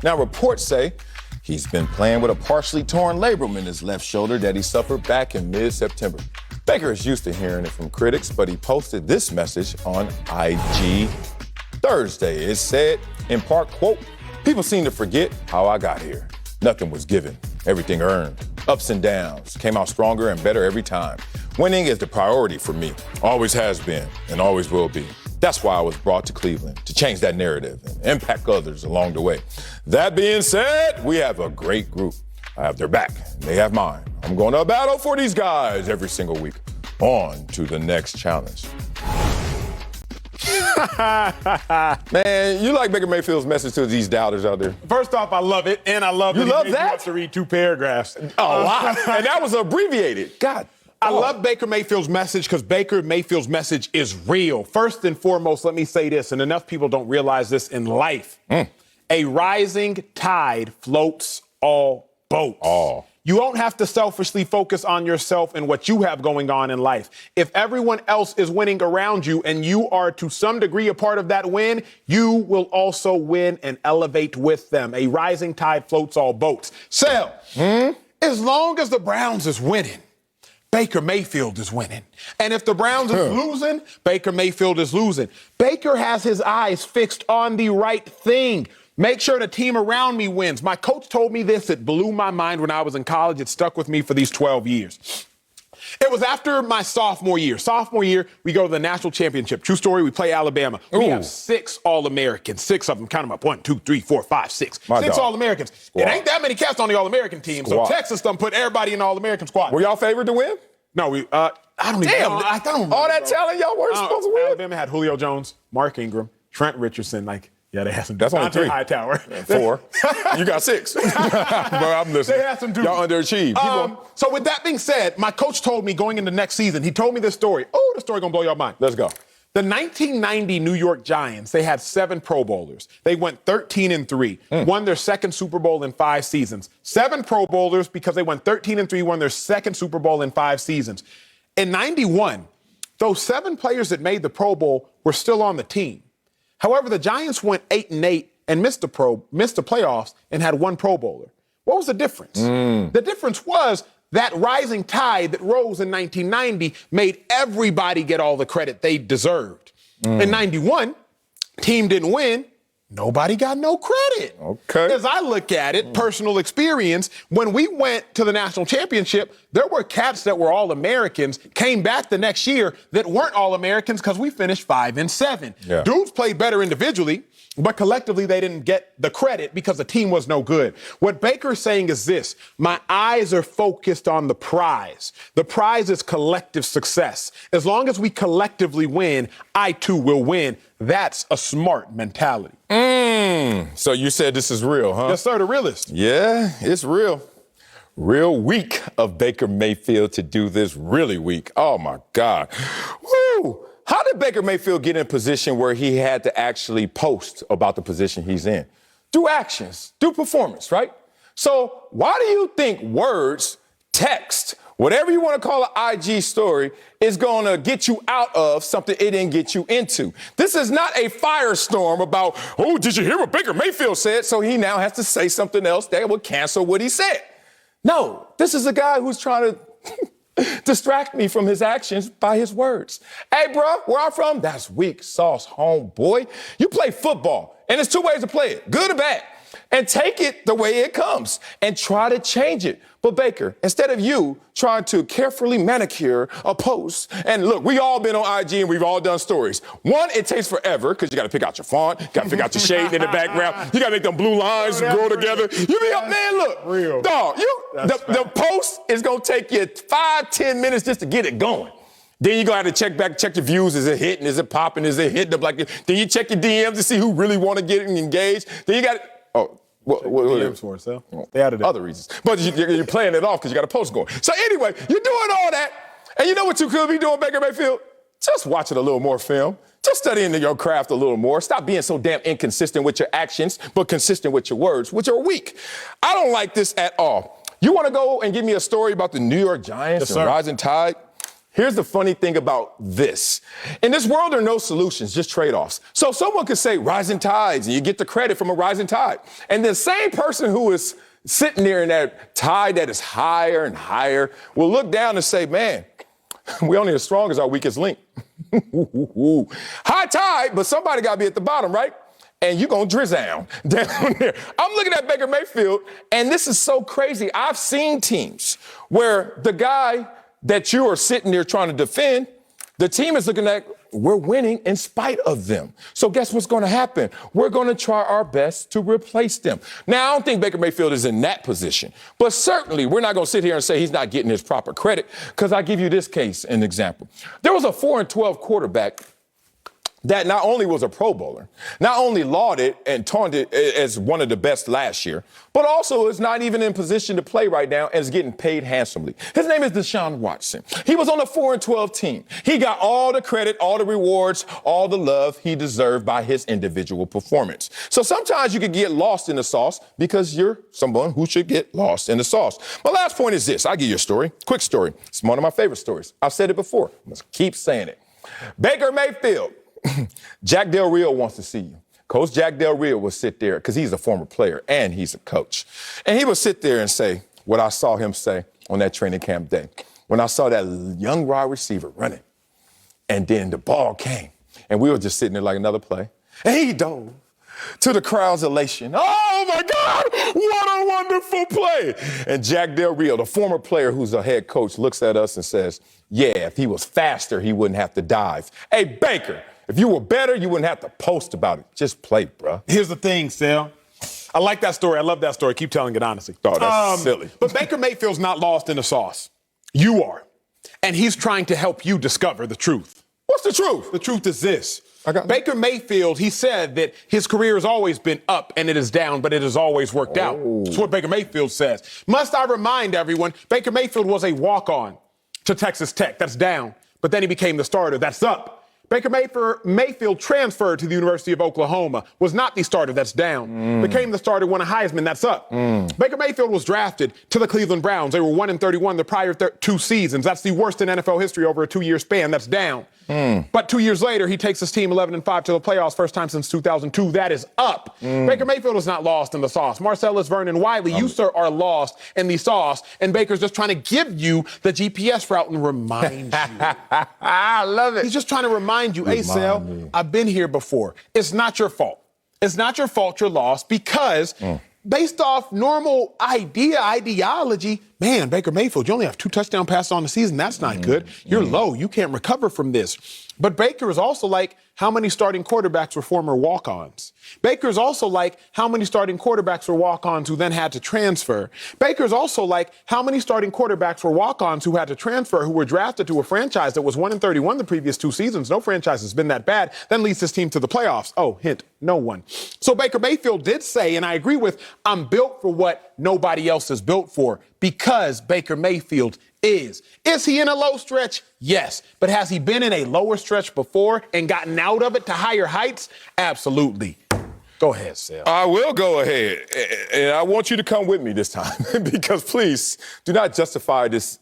Now, reports say he's been playing with a partially torn labrum in his left shoulder that he suffered back in mid-September. Baker is used to hearing it from critics, but he posted this message on IG Thursday. It said, in part, quote, "People seem to forget how I got here. Nothing was given, everything earned. Ups and downs, came out stronger and better every time. Winning is the priority for me, always has been and always will be. That's why I was brought to Cleveland, to change that narrative and impact others along the way. That being said, we have a great group. I have their back, and they have mine. I'm going to battle for these guys every single week. On to the next challenge." Man, you like Baker Mayfield's message to these doubters out there? First off, I love it, and I love you that love he that? have to read 2 paragraphs. A lot, and that was abbreviated. God. I love Baker Mayfield's message because Baker Mayfield's message is real. First and foremost, let me say this, and enough people don't realize this in life. A rising tide floats all boats. Oh. You don't have to selfishly focus on yourself and what you have going on in life. If everyone else is winning around you and you are to some degree a part of that win, you will also win and elevate with them. A rising tide floats all boats. So, as long as the Browns is winning, Baker Mayfield is winning. And if the Browns is losing, Baker Mayfield is losing. Baker has his eyes fixed on the right thing. Make sure the team around me wins. My coach told me this. It blew my mind when I was in college. It stuck with me for these 12 years. It was after my sophomore year. Sophomore year, we go to the national championship. True story, we play Alabama. We have 6 All-Americans. 6 of them, count them up. 1, 2, 3, 4, 5, 6. My 6 dog. All-Americans. It ain't that many cats on the All-American team, Squad. so Texas done put everybody in the All-American squad. Were y'all favored to win? No, I don't even know. I don't remember, all that bro. talent y'all weren't supposed to win? Alabama had Julio Jones, Mark Ingram, Trent Richardson, yeah, they had some. That's only 3. Hightower. 4. You got 6. Bro, I'm listening. They had some dudes. Y'all underachieved. So with that being said, my coach told me going into next season, he told me this story. Oh, the story gonna blow your mind. Let's go. The 1990 New York Giants, they had 7 Pro Bowlers. They went 13-3, won their second Super Bowl in 5 seasons. 7 Pro Bowlers because they went 13-3, won their second Super Bowl in 5 seasons. In 91, those 7 players that made the Pro Bowl were still on the team. However, the Giants went 8-8 and missed the playoffs and had 1 Pro Bowler. What was the difference? The difference was that rising tide that rose in 1990 made everybody get all the credit they deserved. In 91, team didn't win. Nobody got no credit. Okay. As I look at it, personal experience, when we went to the national championship, there were cats that were All-Americans, came back the next year that weren't All-Americans because we finished 5-7. Yeah. Dudes played better individually, but collectively they didn't get the credit because the team was no good. What Baker's saying is this: my eyes are focused on the prize. The prize is collective success. As long as we collectively win, I too will win. That's a smart mentality. So you said this is real, huh? Yes, sir, the realist. Yeah, it's real. Real weak of Baker Mayfield to do this. Really weak. Oh, my God. Woo! How did Baker Mayfield get in a position where he had to actually post about the position he's in? Through actions, through performance, right? So why do you think words, text, whatever you want to call an IG story, is going to get you out of something it didn't get you into? This is not a firestorm about, oh, did you hear what Baker Mayfield said? So he now has to say something else that will cancel what he said. No, this is a guy who's trying to distract me from his actions by his words. Hey, bro, where I'm from, that's weak sauce, homeboy. You play football, and there's 2 ways to play it, good or bad. And take it the way it comes and try to change it. But Baker, instead of you trying to carefully manicure a post, and look, we all been on IG and we've all done stories. One, it takes forever because you got to pick out your font, got to figure out your shade in the background. You got to make them blue lines grow together. You be up, man, look. Real. Dog, the post is going to take you 5-10 minutes just to get it going. Then you're going to have to check your views. Is it hitting? Is it popping? Is it hitting up like this? Then you check your DMs to see who really want to get engaged. Then you got to, what DMs for itself. They added other reasons. But you're playing it off because you got a post going. So anyway, you're doing all that. And you know what you could be doing, Baker Mayfield? Just watching a little more film. Just studying your craft a little more. Stop being so damn inconsistent with your actions, but consistent with your words, which are weak. I don't like this at all. You want to go and give me a story about the New York Giants and Rising Tide? Here's the funny thing about this. In this world, there are no solutions, just trade-offs. So someone could say rising tides, and you get the credit from a rising tide. And the same person who is sitting there in that tide that is higher and higher will look down and say, man, we're only as strong as our weakest link. High tide, but somebody got to be at the bottom, right? And you're going to drizzle down there. I'm looking at Baker Mayfield, and this is so crazy. I've seen teams where the guy that you are sitting there trying to defend, the team is looking at, we're winning in spite of them. So guess what's going to happen? We're going to try our best to replace them. Now, I don't think Baker Mayfield is in that position, but certainly we're not going to sit here and say he's not getting his proper credit, because I give you this case, an example. There was a 4-12 quarterback that not only was a Pro Bowler, not only lauded and taunted as one of the best last year, but also is not even in position to play right now and is getting paid handsomely. His name is Deshaun Watson. He was on a 4-12 team. He got all the credit, all the rewards, all the love he deserved by his individual performance. So sometimes you could get lost in the sauce because you're someone who should get lost in the sauce. My last point is this. I'll give you a story, quick story. It's one of my favorite stories. I've said it before. I must keep saying it. Baker Mayfield. Jack Del Rio wants to see you. Coach Jack Del Rio will sit there, because he's a former player and he's a coach. And he will sit there and say what I saw him say on that training camp day. When I saw that young wide receiver running, and then the ball came, and we were just sitting there like another play. And he dove to the crowd's elation. Oh, my God, what a wonderful play. And Jack Del Rio, the former player who's a head coach, looks at us and says, yeah, if he was faster, he wouldn't have to dive. Hey, Baker, if you were better, you wouldn't have to post about it. Just play, bro. Here's the thing, Sal. I like that story. I love that story. Keep telling it honestly. Oh, that's silly. But Baker Mayfield's not lost in the sauce. You are. And he's trying to help you discover the truth. What's the truth? The truth is this. Baker Mayfield, he said that his career has always been up and it is down, but it has always worked out. That's what Baker Mayfield says. Must I remind everyone, Baker Mayfield was a walk-on to Texas Tech. That's down. But then he became the starter. That's up. Baker Mayfield transferred to the University of Oklahoma, was not the starter, that's down. Became the starter, won a Heisman, that's up. Baker Mayfield was drafted to the Cleveland Browns. They were 1-31 the prior 2 seasons. That's the worst in NFL history over a 2-year span, that's down. But 2 years later, he takes his team 11-5 to the playoffs, first time since 2002. That is up. Baker Mayfield is not lost in the sauce. Marcellus, Vernon, Wiley, you, sir, are lost in the sauce, and Baker's just trying to give you the GPS route and remind you. I love it. He's just trying to remind you, hey, Sal, I've been here before. It's not your fault. It's not your fault you're lost because based off normal ideology, man, Baker Mayfield, you only have 2 touchdown passes on the season. That's not good. You're low. You can't recover from this. But Baker is also like, how many starting quarterbacks were former walk-ons? Baker is also like, how many starting quarterbacks were walk-ons who then had to transfer? Baker is also like, how many starting quarterbacks were walk-ons who had to transfer, who were drafted to a franchise that was 1-31 the previous 2 seasons? No franchise has been that bad. Then leads his team to the playoffs. Oh, hint, no one. So Baker Mayfield did say, and I agree with, I'm built for what nobody else is built for, because Baker Mayfield is. Is he in a low stretch? Yes. But has he been in a lower stretch before and gotten out of it to higher heights? Absolutely. Go ahead, Sal. I will go ahead. And I want you to come with me this time because please do not justify this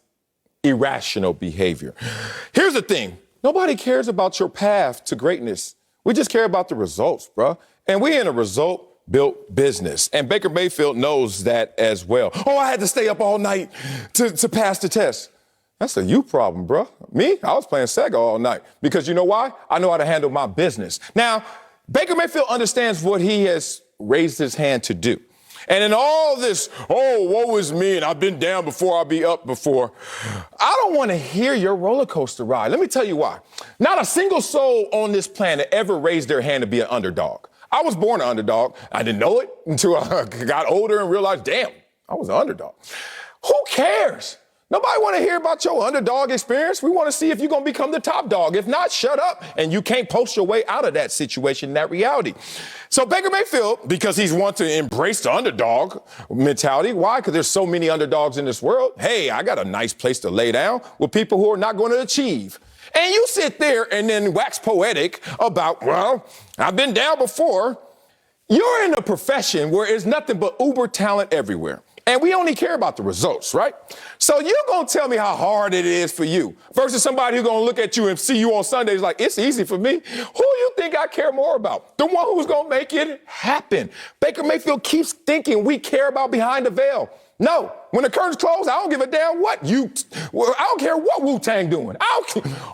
irrational behavior. Here's the thing. Nobody cares about your path to greatness. We just care about the results, bro. And we're in a result-built business. And Baker Mayfield knows that as well. Oh, I had to stay up all night to pass the test. That's a you problem, bro. Me? I was playing Sega all night. Because you know why? I know how to handle my business. Now, Baker Mayfield understands what he has raised his hand to do. And in all this, oh, woe is me, and I've been down before, I'll be up before. I don't want to hear your roller coaster ride. Let me tell you why. Not a single soul on this planet ever raised their hand to be an underdog. I was born an underdog. I didn't know it until I got older and realized, damn, I was an underdog. Who cares? Nobody want to hear about your underdog experience. We want to see if you're going to become the top dog. If not, shut up, and you can't post your way out of that situation, that reality. So Baker Mayfield, because he's want to embrace the underdog mentality. Why? Because there's so many underdogs in this world. Hey, I got a nice place to lay down with people who are not going to achieve. And you sit there and then wax poetic about, well, I've been down before. You're in a profession where there's nothing but uber talent everywhere. And we only care about the results, right? So you're going to tell me how hard it is for you versus somebody who's going to look at you and see you on Sundays like, it's easy for me. Who you think I care more about? The one who's going to make it happen. Baker Mayfield keeps thinking we care about behind the veil. No, when the curtain's closed, I don't give a damn I don't care what Wu-Tang doing.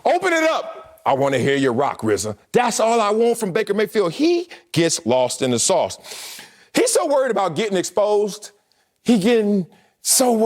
Open it up. I want to hear your rock, RZA. That's all I want from Baker Mayfield. He gets lost in the sauce. He's so worried about getting exposed. He getting so